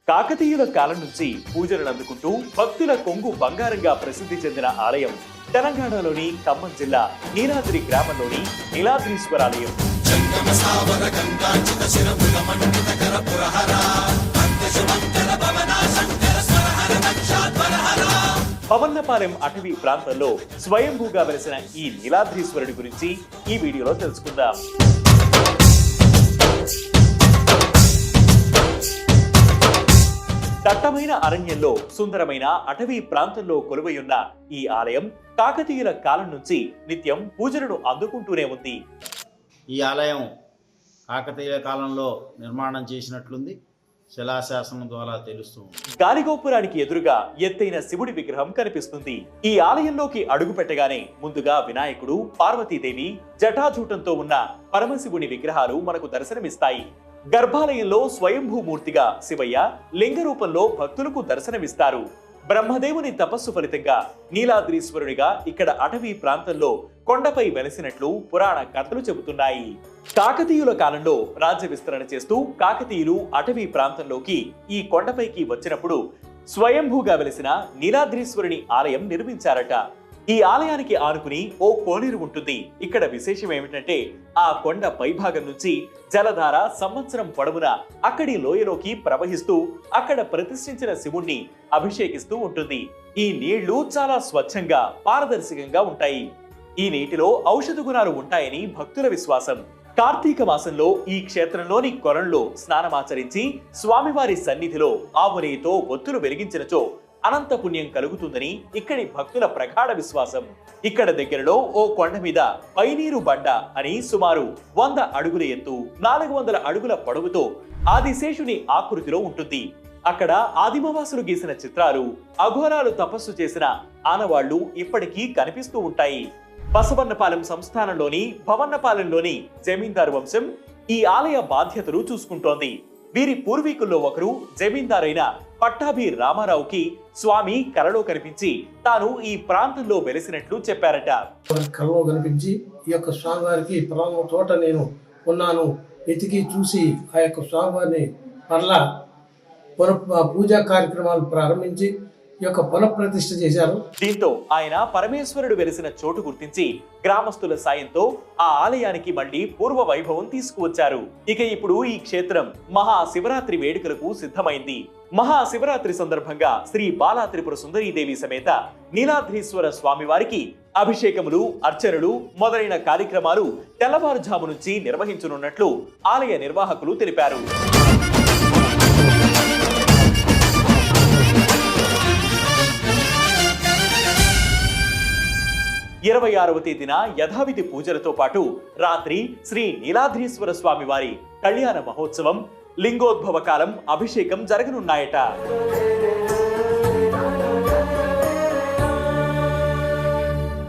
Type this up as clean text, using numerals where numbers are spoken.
కాకతీయుల కాలం నుంచి పూజలను అందుకుంటూ భక్తుల కొంగు బంగారంగా ప్రసిద్ధి చెందిన ఆలయం తెలంగాణలోని ఖమ్మం జిల్లా నీలాద్రి గ్రామంలోని నీలాద్రీశ్వరాలయం. పవన్నపాలెం అటవీ ప్రాంతంలో స్వయంభూగా వెలిసిన ఈ నీలాద్రీశ్వరుడి గురించి ఈ వీడియోలో తెలుసుకుందాం. దట్టమైన అరణ్యంలో సుందరమైన అటవీ ప్రాంతంలో కొలువైయున్న ఈ ఆలయం కాకతీయుల కాలం నుంచి నిత్యం పూజలను అందుకుంటూనే ఉంది. ఈ ఆలయం కాకతీయుల కాలంలో నిర్మాణం చేసినట్లుంది, శిలాశాసనం ద్వారా తెలుస్తుంది. గాలిగోపురానికి ఎదురుగా ఎత్తైన శివుడి విగ్రహం కనిపిస్తుంది. ఈ ఆలయంలోకి అడుగు పెట్టగానే ముందుగా వినాయకుడు, పార్వతీదేవి జటాజూటంతో ఉన్న పరమశివుని విగ్రహాలు మనకు దర్శనమిస్తాయి. గర్భాలయంలో స్వయంభూమూర్తిగా శివయ్య లింగ రూపంలో భక్తులకు దర్శనమిస్తారు. బ్రహ్మదేవుని తపస్సు ఫలితంగా నీలాద్రీశ్వరుడిగా ఇక్కడ అటవీ ప్రాంతంలో కొండపై వెలసినట్లు పురాణ కథలు చెబుతున్నాయి. కాకతీయుల కాలంలో రాజ్య విస్తరణ చేస్తూ కాకతీయులు అటవీ ప్రాంతంలోకి ఈ కొండపైకి వచ్చినప్పుడు స్వయంభూగా వెలిసిన నీలాద్రీశ్వరుని ఆలయం నిర్మించారట. ఈ ఆలయానికి ఆనుకుని ఓ కోనేరు ఉంటుంది. ఇక్కడ విశేషం ఏమిటంటే ఆ కొండ పైభాగం నుంచి జలధార సంవత్సరం పొడవునా అక్కడి లోయలోకి ప్రవహిస్తూ అక్కడ ప్రతిష్ఠించిన శివుణ్ణి అభిషేకిస్తూ ఉంటుంది. ఈ నీళ్లు చాలా స్వచ్ఛంగా పారదర్శకంగా ఉంటాయి. ఈ నీటిలో ఔషధ గుణాలు ఉంటాయని భక్తుల విశ్వాసం. కార్తీక మాసంలో ఈ క్షేత్రంలోని కొలంలో స్నానమాచరించి స్వామివారి సన్నిధిలో ఆవు నెయ్యితో ఒత్తులు వెలిగించినచో అనంత పుణ్యం కలుగుతుందని ఇక్కడి భక్తుల ప్రగాఢ విశ్వాసం. ఇక్కడ దగ్గరలో ఓ కొండ మీద పైనీరు బండ అని సుమారు 100 అడుగుల ఎత్తు, 400 అడుగుల పొడవుతో ఆదిశేషుని ఆకృతిలో ఉంటుంది. అక్కడ ఆదిమవాసులు గీసిన చిత్రాలు, అఘోరాలు తపస్సు చేసిన ఆనవాళ్లు ఇప్పటికీ కనిపిస్తూ ఉంటాయి. బసవన్నపాలెం సంస్థానంలోని భవన్నపాలెంలోని జమీందారు వంశం ఈ ఆలయ బాధ్యతలు చూసుకుంటోంది. వీరి పూర్వీకుల్లో ఒకరు జమీందారైన పట్టాభి రామారావుకి స్వామి కలలో కనిపించి తాను ఈ ప్రాంతంలో వెలిసినట్లు చెప్పారట. కలలో కనిపించి ఈ యొక్క స్వామివారికి పలానా తోట నేను ఉన్నాను వెతికి చూసి ఆ యొక్క స్వామివారిని మరలా పూజా కార్యక్రమాలు ప్రారంభించి ఈ యొక్క పునఃప్రతిష్ఠ చేశారు. దీంతో ఆయన పరమేశ్వరుడు వెలిసిన చోటు గుర్తించి గ్రామస్తుల సాయంతో ఆ ఆలయానికి మళ్లీ పూర్వ వైభవం తీసుకువచ్చారు. ఇక ఇప్పుడు ఈ క్షేత్రం మహాశివరాత్రి వేడుకలకు సిద్ధమైంది. మహాశివరాత్రి సందర్భంగా శ్రీ బాలా త్రిపుర సుందరీదేవి సమేత నీలాద్రీశ్వర స్వామివారికి అభిషేకములు, అర్చనలు మొదలైన కార్యక్రమాలు తెల్లవారుజాము నుంచి నిర్వహించనున్నట్లు ఆలయ నిర్వాహకులు తెలిపారు. 26వ తేదీన యథావిధి పూజలతో పాటు రాత్రి శ్రీ నీలాద్రీశ్వర స్వామి వారి కళ్యాణ మహోత్సవం, లింగోద్భవ కాలం, అభిషేకం జరగనున్నాయట.